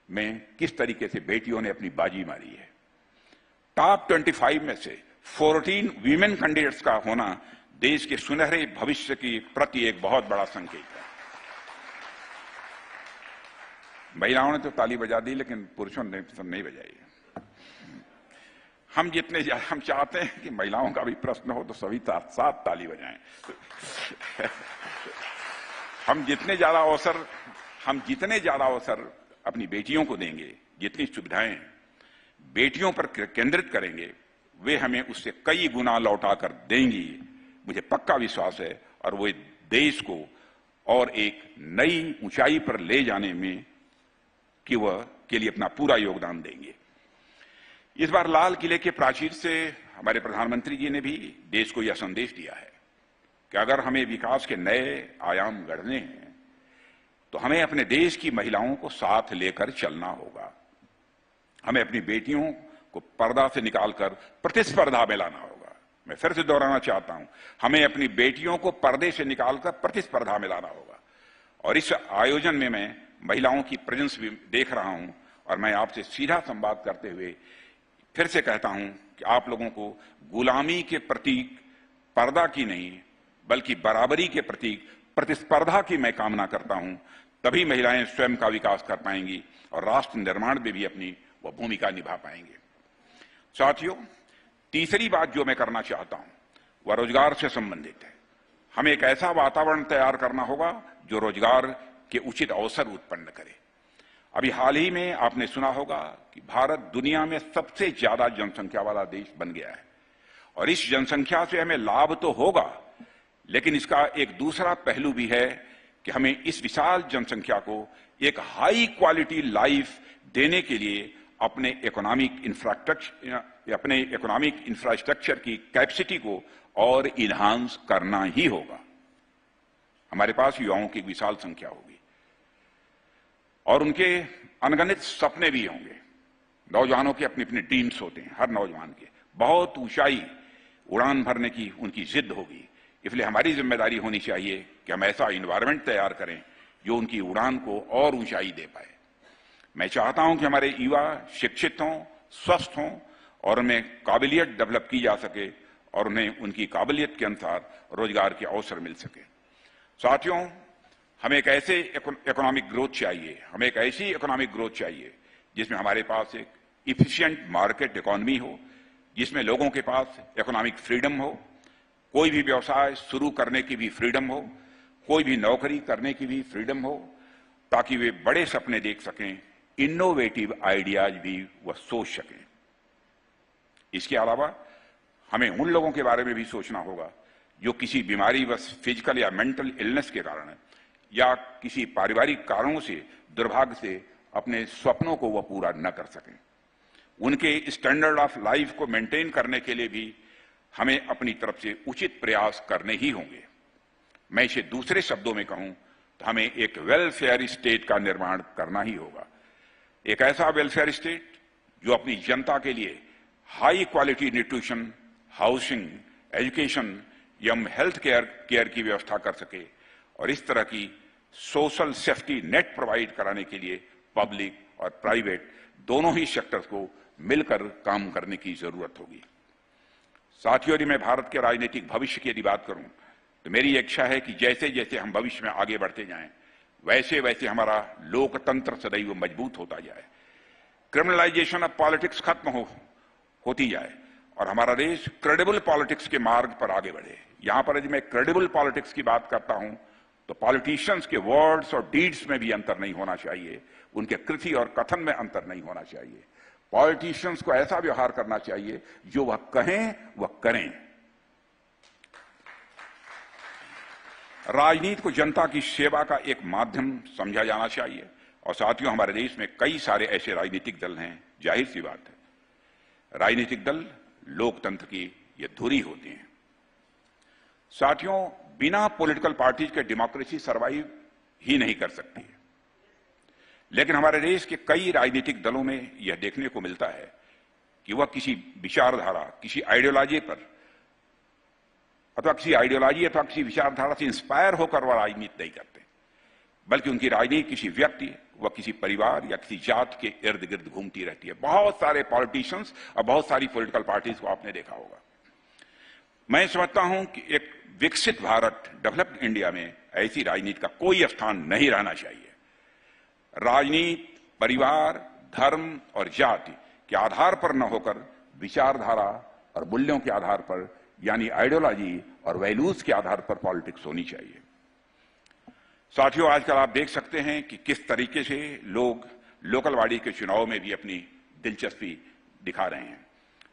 में किस तरीके से बेटियों ने अपनी बाजी मारी है। टॉप 25 में से 14 वीमेन कैंडिडेट्स का होना देश के सुनहरे भविष्य की प्रति एक बहुत बड़ा संकेत है। महिलाओं ने तो ताली बजा दी, लेकिन पुरुषों ने नहीं बजाई। हम चाहते हैं कि महिलाओं का भी प्रश्न हो तो सभी साथ ताली बजाएं। हम जितने ज्यादा अवसर अपनी बेटियों को देंगे, जितनी सुविधाएं बेटियों पर केंद्रित करेंगे, वे हमें उससे कई गुना लौटा कर देंगी, मुझे पक्का विश्वास है। और वो देश को और एक नई ऊंचाई पर ले जाने में के लिए अपना पूरा योगदान देंगे। इस बार लाल किले के प्राचीर से हमारे प्रधानमंत्री जी ने भी देश को यह संदेश दिया है कि अगर हमें विकास के नए आयाम गढ़ने हैं तो हमें अपने देश की महिलाओं को साथ लेकर चलना होगा। हमें अपनी बेटियों को पर्दा से निकालकर प्रतिस्पर्धा में लाना होगा। मैं फिर से दोहराना चाहता हूं, हमें अपनी बेटियों को पर्दे से निकालकर प्रतिस्पर्धा में लाना होगा। और इस आयोजन में मैं महिलाओं की प्रेजेंस भी देख रहा हूं, और मैं आपसे सीधा संवाद करते हुए फिर से कहता हूं कि आप लोगों को गुलामी के प्रतीक पर्दा की नहीं, बल्कि बराबरी के प्रतीक प्रतिस्पर्धा की मैं कामना करता हूं। तभी महिलाएं स्वयं का विकास कर पाएंगी और राष्ट्र निर्माण में भी अपनी वह भूमिका निभा पाएंगे। साथियों, तीसरी बात जो मैं करना चाहता हूं वह रोजगार से संबंधित है। हमें एक ऐसा वातावरण तैयार करना होगा जो रोजगार के उचित अवसर उत्पन्न करे। अभी हाल ही में आपने सुना होगा कि भारत दुनिया में सबसे ज्यादा जनसंख्या वाला देश बन गया है, और इस जनसंख्या से हमें लाभ तो होगा, लेकिन इसका एक दूसरा पहलू भी है कि हमें इस विशाल जनसंख्या को एक हाई क्वालिटी लाइफ देने के लिए अपने इकोनॉमिक इंफ्रास्ट्रक्चर की कैपेसिटी को और इन्हांस करना ही होगा। हमारे पास युवाओं की विशाल संख्या होगी और उनके अनगिनत सपने भी होंगे। नौजवानों के अपनी अपनी ड्रीम्स होते हैं, हर नौजवान के बहुत ऊंचाई उड़ान भरने की उनकी जिद होगी। इसलिए हमारी जिम्मेदारी होनी चाहिए कि हम ऐसा इन्वायरमेंट तैयार करें जो उनकी उड़ान को और ऊंचाई दे पाए। मैं चाहता हूं कि हमारे युवा शिक्षित हों, स्वस्थ हों और उनमें काबिलियत डेवलप की जा सके और उन्हें उनकी काबिलियत के अनुसार रोजगार के अवसर मिल सके। साथियों, हमें एक ऐसे इकोनॉमिक ग्रोथ चाहिए, हमें एक ऐसी इकोनॉमिक ग्रोथ चाहिए जिसमें हमारे पास एक इफिशिएंट मार्केट इकोनॉमी हो, जिसमें लोगों के पास इकोनॉमिक फ्रीडम हो, कोई भी व्यवसाय शुरू करने की भी फ्रीडम हो, कोई भी नौकरी करने की भी फ्रीडम हो, ताकि वे बड़े सपने देख सकें, इनोवेटिव आइडियाज भी वह सोच सकें। इसके अलावा हमें उन लोगों के बारे में भी सोचना होगा जो किसी बीमारी व फिजिकल या मेंटल इलनेस के कारण या किसी पारिवारिक कारणों से दुर्भाग्य से अपने स्वप्नों को वह पूरा न कर सकें। उनके स्टैंडर्ड ऑफ लाइफ को मेंटेन करने के लिए भी हमें अपनी तरफ से उचित प्रयास करने ही होंगे। मैं इसे दूसरे शब्दों में कहूं तो हमें एक वेलफेयर स्टेट का निर्माण करना ही होगा। एक ऐसा वेलफेयर स्टेट जो अपनी जनता के लिए high quality nutrition, housing, education एवं हेल्थ केयर की व्यवस्था कर सके और इस तरह की सोशल सेफ्टी नेट प्रोवाइड कराने के लिए पब्लिक और प्राइवेट दोनों ही सेक्टर्स को मिलकर काम करने की जरूरत होगी। साथियों, यदि मैं भारत के राजनीतिक भविष्य की यदि बात करूं तो मेरी इच्छा है कि जैसे जैसे हम भविष्य में आगे बढ़ते जाएं, वैसे वैसे हमारा लोकतंत्र सदैव मजबूत होता जाए, क्रिमिनलाइजेशन ऑफ पॉलिटिक्स खत्म होती जाए और हमारा देश क्रेडिबल पॉलिटिक्स के मार्ग पर आगे बढ़े। यहां पर यदि मैं क्रेडिबल पॉलिटिक्स की बात करता हूं तो पॉलिटिशियंस के वर्ड्स और डीड्स में भी अंतर नहीं होना चाहिए, उनके कृति और कथन में अंतर नहीं होना चाहिए। पॉलिटिशियंस को ऐसा व्यवहार करना चाहिए जो वह कहें वह करें। राजनीति को जनता की सेवा का एक माध्यम समझा जाना चाहिए। और साथियों, हमारे देश में कई सारे ऐसे राजनीतिक दल हैं, जाहिर सी बात है राजनीतिक दल लोकतंत्र की ये धुरी होती हैं। साथियों, बिना पॉलिटिकल पार्टीज के डेमोक्रेसी सर्वाइव ही नहीं कर सकती है। लेकिन हमारे देश के कई राजनीतिक दलों में यह देखने को मिलता है कि वह किसी विचारधारा, किसी आइडियोलॉजी पर अथवा किसी विचारधारा से इंस्पायर होकर वह राजनीति नहीं करते, बल्कि उनकी राजनीति किसी व्यक्ति व किसी परिवार या किसी जात के इर्द गिर्द घूमती रहती है। बहुत सारे पॉलिटिशियंस और बहुत सारी पॉलिटिकल पार्टीज को आपने देखा होगा। मैं समझता हूं कि एक विकसित भारत, डेवलप्ड इंडिया में ऐसी राजनीति का कोई स्थान नहीं रहना चाहिए। राजनीति परिवार, धर्म और जाति के आधार पर न होकर विचारधारा और मूल्यों के आधार पर, यानी आइडियोलॉजी और वैल्यूज के आधार पर पॉलिटिक्स होनी चाहिए। साथियों, आजकल आप देख सकते हैं कि किस तरीके से लोग लोकल बॉडी के चुनाव में भी अपनी दिलचस्पी दिखा रहे हैं।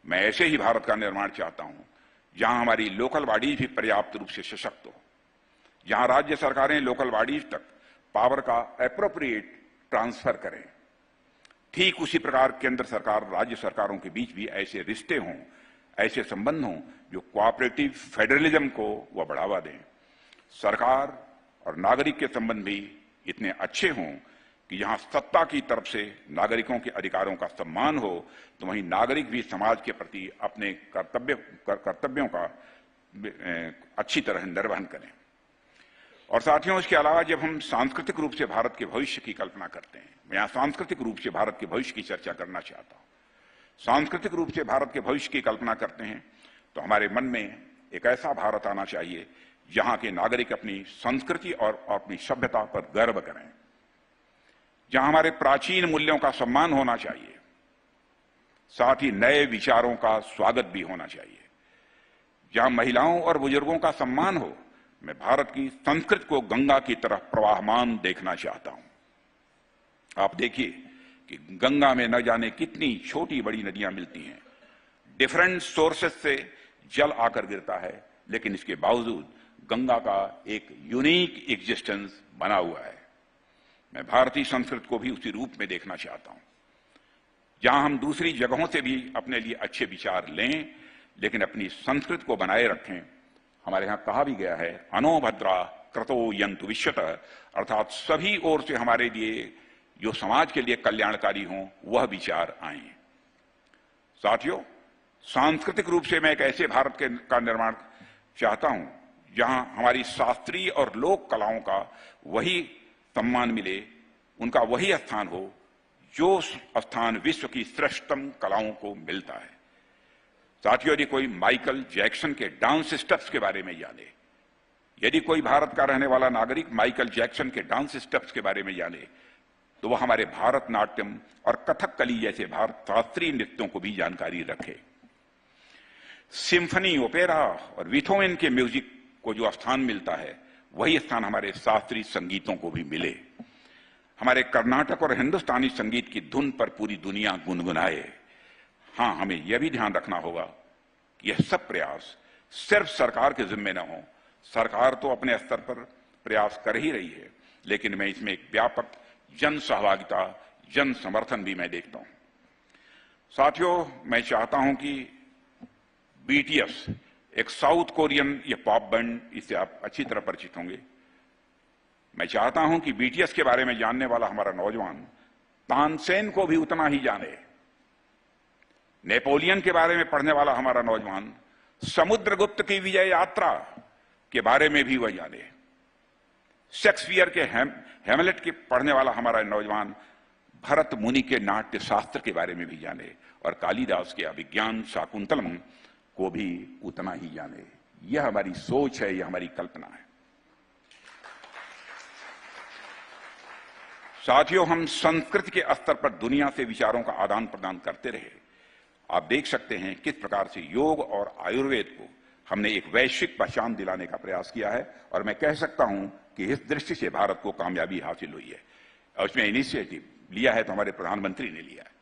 मैं ऐसे ही भारत का निर्माण चाहता हूं जहां हमारी लोकल बॉडीज भी पर्याप्त रूप से सशक्त हो, जहां राज्य सरकारें लोकल बॉडीज तक पावर का एप्रोप्रिएट ट्रांसफर करें। ठीक उसी प्रकार केंद्र सरकार राज्य सरकारों के बीच भी ऐसे रिश्ते हों, ऐसे संबंध हों जो कोऑपरेटिव फेडरलिज्म को वह बढ़ावा दें। सरकार और नागरिक के संबंध भी इतने अच्छे हों कि जहां सत्ता की तरफ से नागरिकों के अधिकारों का सम्मान हो, तो वहीं नागरिक भी समाज के प्रति अपने कर्तव्यों का अच्छी तरह निर्वहन करें। और साथियों, इसके अलावा जब हम सांस्कृतिक रूप से भारत के भविष्य की कल्पना करते हैं, मैं यहां सांस्कृतिक रूप से भारत के भविष्य की चर्चा करना चाहता हूं। सांस्कृतिक रूप से भारत के भविष्य की कल्पना करते हैं तो हमारे मन में एक ऐसा भारत आना चाहिए जहां के नागरिक अपनी संस्कृति और अपनी सभ्यता पर गर्व करें, जहां हमारे प्राचीन मूल्यों का सम्मान होना चाहिए, साथ ही नए विचारों का स्वागत भी होना चाहिए, जहां महिलाओं और बुजुर्गों का सम्मान हो। मैं भारत की संस्कृति को गंगा की तरह प्रवाहमान देखना चाहता हूं। आप देखिए कि गंगा में न जाने कितनी छोटी बड़ी नदियां मिलती हैं, डिफरेंट सोर्सेस से जल आकर गिरता है, लेकिन इसके बावजूद गंगा का एक यूनिक एग्जिस्टेंस बना हुआ है। मैं भारतीय संस्कृति को भी उसी रूप में देखना चाहता हूं, जहां हम दूसरी जगहों से भी अपने लिए अच्छे विचार लें, लेकिन अपनी संस्कृति को बनाए रखें। हमारे यहां कहा भी गया है, अनोभद्रा क्रतो यंतु विश्वतः, अर्थात सभी ओर से हमारे लिए जो समाज के लिए कल्याणकारी हों वह विचार आए। साथियों, सांस्कृतिक रूप से मैं एक ऐसे भारत का निर्माण चाहता हूं जहां हमारी शास्त्रीय और लोक कलाओं का वही सम्मान मिले, उनका वही स्थान हो जो स्थान विश्व की श्रेष्ठतम कलाओं को मिलता है। साथियों, यदि कोई माइकल जैक्सन के डांस स्टेप्स के बारे में जाने, यदि कोई भारत का रहने वाला नागरिक माइकल जैक्सन के डांस स्टेप्स के बारे में जाने, तो वह हमारे भारतनाट्यम और कथकली जैसे भारत शास्त्रीय नृत्यों को भी जानकारी रखे। सिम्फनी, ओपेरा और बीथोवन के म्यूजिक को जो स्थान मिलता है, वही स्थान हमारे शास्त्रीय संगीतों को भी मिले। हमारे कर्नाटक और हिंदुस्तानी संगीत की धुन पर पूरी दुनिया गुनगुनाए। हां, हमें यह भी ध्यान रखना होगा कि यह सब प्रयास सिर्फ सरकार के जिम्मे न हो। सरकार तो अपने स्तर पर प्रयास कर ही रही है, लेकिन मैं इसमें एक व्यापक जन सहभागिता, जन समर्थन भी मैं देखता हूं। साथियों, मैं चाहता हूं कि बीटीएस, एक साउथ कोरियन ये पॉप बैंड, इससे आप अच्छी तरह परिचित होंगे। मैं चाहता हूं कि बीटीएस के बारे में जानने वाला हमारा नौजवान तानसेन को भी उतना ही जाने। नेपोलियन के बारे में पढ़ने वाला हमारा नौजवान समुद्रगुप्त की विजय यात्रा के बारे में भी वह जाने। शेक्सपियर के हैमलेट के पढ़ने वाला हमारा नौजवान भरत मुनि के नाट्य शास्त्र के बारे में भी जाने, और कालिदास के अभिज्ञान शाकुंतलम को भी उतना ही जाने। यह हमारी सोच है, यह हमारी कल्पना है। साथियों, हम संस्कृति के स्तर पर दुनिया से विचारों का आदान प्रदान करते रहे। आप देख सकते हैं किस प्रकार से योग और आयुर्वेद को हमने एक वैश्विक पहचान दिलाने का प्रयास किया है और मैं कह सकता हूं कि इस दृष्टि से भारत को कामयाबी हासिल हुई है। और उसमें इनिशिएटिव लिया है तो हमारे प्रधानमंत्री ने लिया है।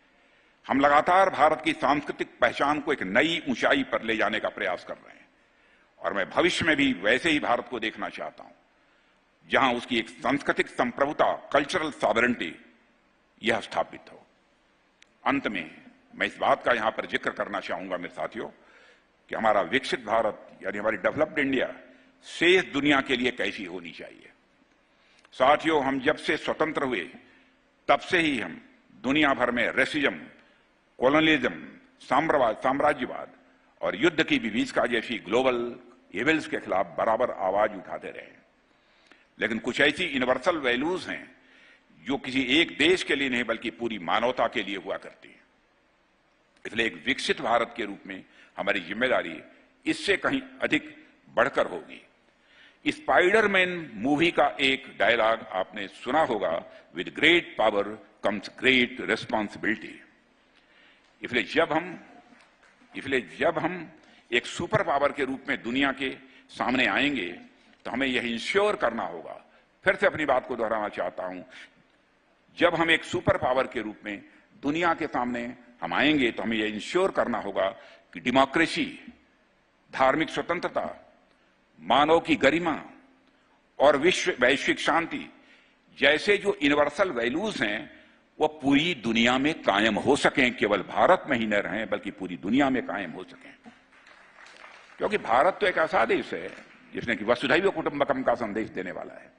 हम लगातार भारत की सांस्कृतिक पहचान को एक नई ऊंचाई पर ले जाने का प्रयास कर रहे हैं और मैं भविष्य में भी वैसे ही भारत को देखना चाहता हूं, जहां उसकी एक सांस्कृतिक संप्रभुता, कल्चरल सॉवरेंटी, यह स्थापित हो। अंत में मैं इस बात का यहां पर जिक्र करना चाहूंगा मेरे साथियों कि हमारा विकसित भारत यानी हमारी डेवलप्ड इंडिया शेष दुनिया के लिए कैसी होनी चाहिए। साथियों, हम जब से स्वतंत्र हुए तब से ही हम दुनिया भर में रेसिज्म, कॉलोनियलिज्म, साम्राज्यवाद और युद्ध की विभीषिका जैसी ग्लोबल इविल्स के खिलाफ बराबर आवाज उठाते रहे। लेकिन कुछ ऐसी यूनिवर्सल वैल्यूज हैं जो किसी एक देश के लिए नहीं बल्कि पूरी मानवता के लिए हुआ करती है। इसलिए एक विकसित भारत के रूप में हमारी जिम्मेदारी इससे कहीं अधिक बढ़कर होगी। स्पाइडरमैन मूवी का एक डायलॉग आपने सुना होगा, with great power comes great responsibility. इसलिए जब हम एक सुपर पावर के रूप में दुनिया के सामने आएंगे तो हमें यह इंश्योर करना होगा, फिर से अपनी बात को दोहराना चाहता हूं, जब हम एक सुपर पावर के रूप में दुनिया के सामने हम आएंगे तो हमें यह इंश्योर करना होगा कि डेमोक्रेसी, धार्मिक स्वतंत्रता, मानव की गरिमा और वैश्विक शांति जैसे जो यूनिवर्सल वैल्यूज हैं वो पूरी दुनिया में कायम हो सकें, केवल भारत में ही न रहें बल्कि पूरी दुनिया में कायम हो सकें। क्योंकि भारत तो एक ऐसा देश है जिसने कि वसुधैव कुटुंबकम का संदेश देने वाला है।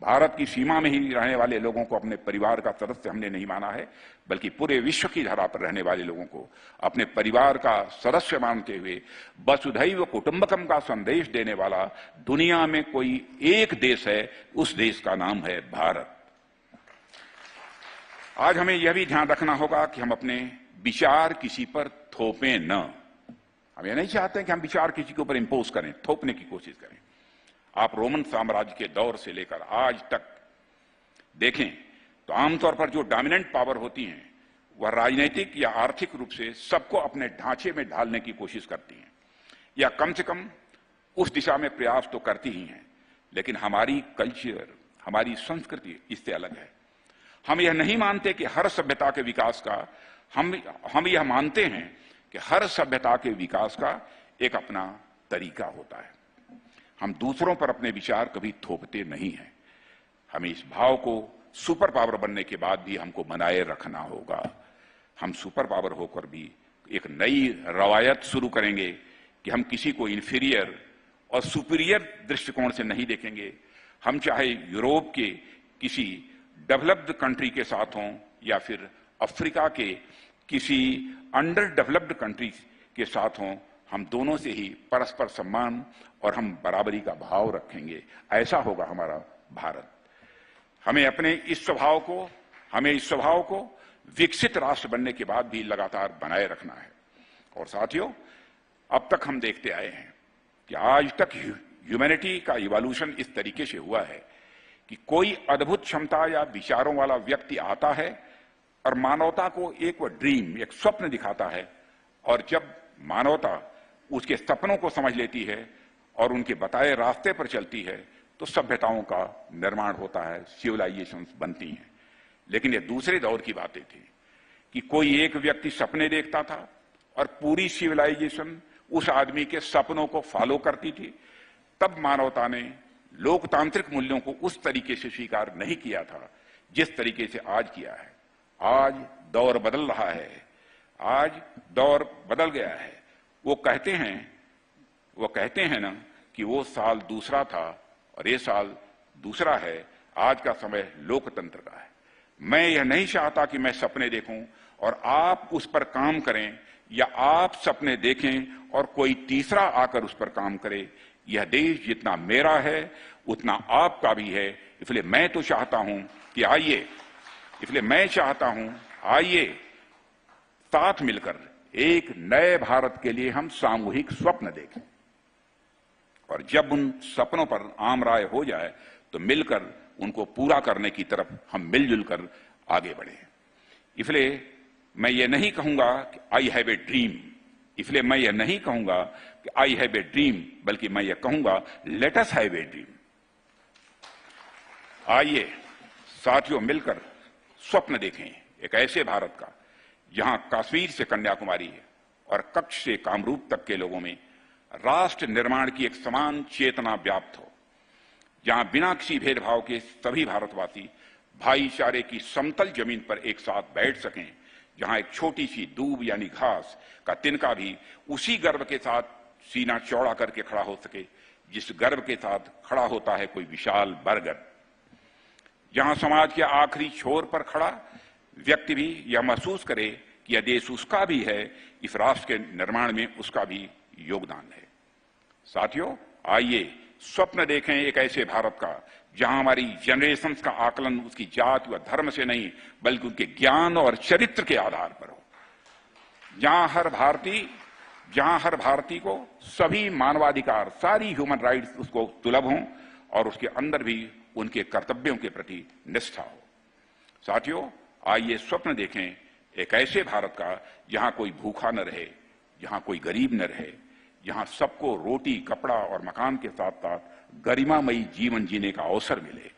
भारत की सीमा में ही रहने वाले लोगों को अपने परिवार का सदस्य हमने नहीं माना है, बल्कि पूरे विश्व की धरा पर रहने वाले लोगों को अपने परिवार का सदस्य मानते हुए वसुधैव कुटुंबकम का संदेश देने वाला दुनिया में कोई एक देश है, उस देश का नाम है भारत। आज हमें यह भी ध्यान रखना होगा कि हम अपने विचार किसी पर थोपें न। हम यह नहीं चाहते कि हम विचार किसी के ऊपर इंपोज करें, थोपने की कोशिश करें। आप रोमन साम्राज्य के दौर से लेकर आज तक देखें तो आमतौर पर जो डोमिनेंट पावर होती हैं वह राजनीतिक या आर्थिक रूप से सबको अपने ढांचे में ढालने की कोशिश करती हैं या कम से कम उस दिशा में प्रयास तो करती ही हैं। लेकिन हमारी कल्चर, हमारी संस्कृति इससे अलग है। हम यह नहीं मानते कि हर सभ्यता के विकास का हम यह मानते हैं कि हर सभ्यता के विकास का एक अपना तरीका होता है। हम दूसरों पर अपने विचार कभी थोपते नहीं हैं। हमें इस भाव को सुपर पावर बनने के बाद भी हमको बनाए रखना होगा। हम सुपर पावर होकर भी एक नई रवायत शुरू करेंगे कि हम किसी को इंफीरियर और सुपीरियर दृष्टिकोण से नहीं देखेंगे। हम चाहे यूरोप के किसी डेवलप्ड कंट्री के साथ हों या फिर अफ्रीका के किसी अंडर डेवलप्ड कंट्री के साथ हों, हम दोनों से ही परस्पर सम्मान और हम बराबरी का भाव रखेंगे। ऐसा होगा हमारा भारत। हमें इस स्वभाव को विकसित राष्ट्र बनने के बाद भी लगातार बनाए रखना है। और साथियों, अब तक हम देखते आए हैं कि आज तक ह्यूमैनिटी का इवोल्यूशन इस तरीके से हुआ है कि कोई अद्भुत क्षमता या विचारों वाला व्यक्ति आता है और मानवता को एक ड्रीम, एक स्वप्न दिखाता है, और जब मानवता उसके सपनों को समझ लेती है और उनके बताए रास्ते पर चलती है तो सभ्यताओं का निर्माण होता है, सिविलाइजेशंस बनती हैं। लेकिन ये दूसरे दौर की बातें थी कि कोई एक व्यक्ति सपने देखता था और पूरी सिविलाइजेशन उस आदमी के सपनों को फॉलो करती थी। तब मानवता ने लोकतांत्रिक मूल्यों को उस तरीके से स्वीकार नहीं किया था जिस तरीके से आज किया है। आज दौर बदल रहा है, आज दौर बदल गया है। वो कहते हैं ना कि वो साल दूसरा था और ये साल दूसरा है। आज का समय लोकतंत्र का है। मैं यह नहीं चाहता कि मैं सपने देखूं और आप उस पर काम करें या आप सपने देखें और कोई तीसरा आकर उस पर काम करे। यह देश जितना मेरा है उतना आपका भी है। इसलिए मैं चाहता हूं आइए साथ मिलकर एक नए भारत के लिए हम सामूहिक स्वप्न देखें और जब उन सपनों पर आम राय हो जाए तो मिलकर उनको पूरा करने की तरफ हम मिलजुल कर आगे बढ़े। इसलिए मैं ये नहीं कहूंगा कि आई हैव ए ड्रीम, इसलिए मैं यह नहीं कहूंगा कि आई हैव ए ड्रीम, बल्कि मैं ये कहूंगा let us have a dream. आइए साथियों मिलकर स्वप्न देखें एक ऐसे भारत का जहां कश्मीर से कन्याकुमारी और कच्छ से कामरूप तक के लोगों में राष्ट्र निर्माण की एक समान चेतना व्याप्त हो, जहां बिना किसी भेदभाव के सभी भारतवासी भाईचारे की समतल जमीन पर एक साथ बैठ सकें, जहां एक छोटी सी दूब यानी घास का तिनका भी उसी गर्व के साथ सीना चौड़ा करके खड़ा हो सके जिस गर्व के साथ खड़ा होता है कोई विशाल बरगद, जहां समाज के आखिरी छोर पर खड़ा व्यक्ति भी यह महसूस करे कि यह देश उसका भी है, इस राष्ट्र के निर्माण में उसका भी योगदान है। साथियों, आइए स्वप्न देखें एक ऐसे भारत का जहां हमारी जनरेशंस का आकलन उसकी जाति व धर्म से नहीं बल्कि उनके ज्ञान और चरित्र के आधार पर हो, जहां हर भारतीय को सभी मानवाधिकार, सारी ह्यूमन राइट्स उसको सुलभ हों और उसके अंदर भी उनके कर्तव्यों के प्रति निष्ठा हो। साथियों, आइए स्वप्न देखें एक ऐसे भारत का जहां कोई भूखा न रहे, जहां कोई गरीब न रहे, जहां सबको रोटी, कपड़ा और मकान के साथ साथ गरिमामयी जीवन जीने का अवसर मिले।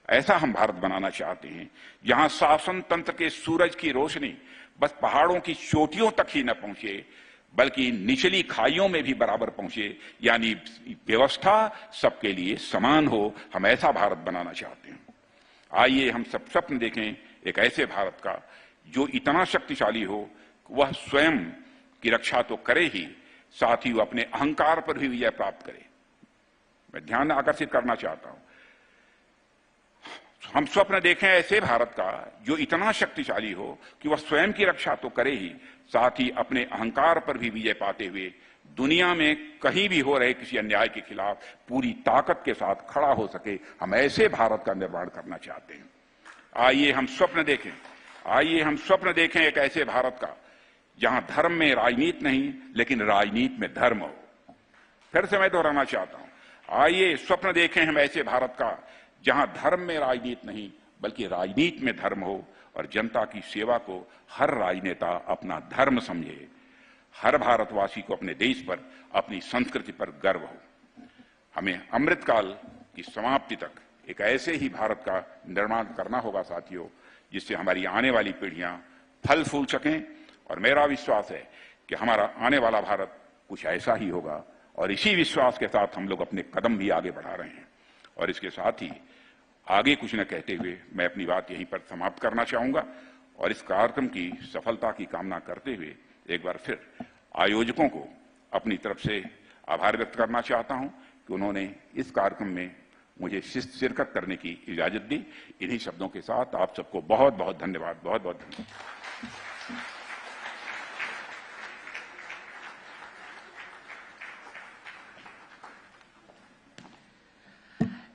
ऐसा हम भारत बनाना चाहते हैं जहां शासन तंत्र के सूरज की रोशनी बस पहाड़ों की चोटियों तक ही न पहुंचे बल्कि निचली खाइयों में भी बराबर पहुंचे, यानी व्यवस्था सबके लिए समान हो। हम ऐसा भारत बनाना चाहते हैं। आइए हम सब स्वप्न देखें एक ऐसे भारत का जो इतना शक्तिशाली हो वह स्वयं की रक्षा तो करे ही, साथ ही वह अपने अहंकार पर भी विजय प्राप्त करे। मैं ध्यान आकर्षित करना चाहता हूं, हम स्वप्न देखें ऐसे भारत का जो इतना शक्तिशाली हो कि वह स्वयं की रक्षा तो करे ही, साथ ही अपने अहंकार पर भी विजय पाते हुए दुनिया में कहीं भी हो रहे किसी अन्याय के खिलाफ पूरी ताकत के साथ खड़ा हो सके। हम ऐसे भारत का निर्माण करना चाहते हैं। आइए हम स्वप्न देखें एक ऐसे भारत का जहां धर्म में राजनीति नहीं लेकिन राजनीति में धर्म हो। फिर से मैं दोहराना चाहता हूं, आइए स्वप्न देखें हम ऐसे भारत का जहां धर्म में राजनीति नहीं बल्कि राजनीति में धर्म हो और जनता की सेवा को हर राजनेता अपना धर्म समझे, हर भारतवासी को अपने देश पर, अपनी संस्कृति पर गर्व हो। हमें अमृतकाल की समाप्ति तक एक ऐसे ही भारत का निर्माण करना होगा साथियों, जिससे हमारी आने वाली पीढ़ियां फल फूल सकें। और मेरा विश्वास है कि हमारा आने वाला भारत कुछ ऐसा ही होगा और इसी विश्वास के साथ हम लोग अपने कदम भी आगे बढ़ा रहे हैं। और इसके साथ ही आगे कुछ न कहते हुए मैं अपनी बात यहीं पर समाप्त करना चाहूंगा और इस कार्यक्रम की सफलता की कामना करते हुए एक बार फिर आयोजकों को अपनी तरफ से आभार व्यक्त करना चाहता हूं कि उन्होंने इस कार्यक्रम में मुझे शिरकत करने की इजाजत दी। इन्हीं शब्दों के साथ आप सबको बहुत बहुत धन्यवाद।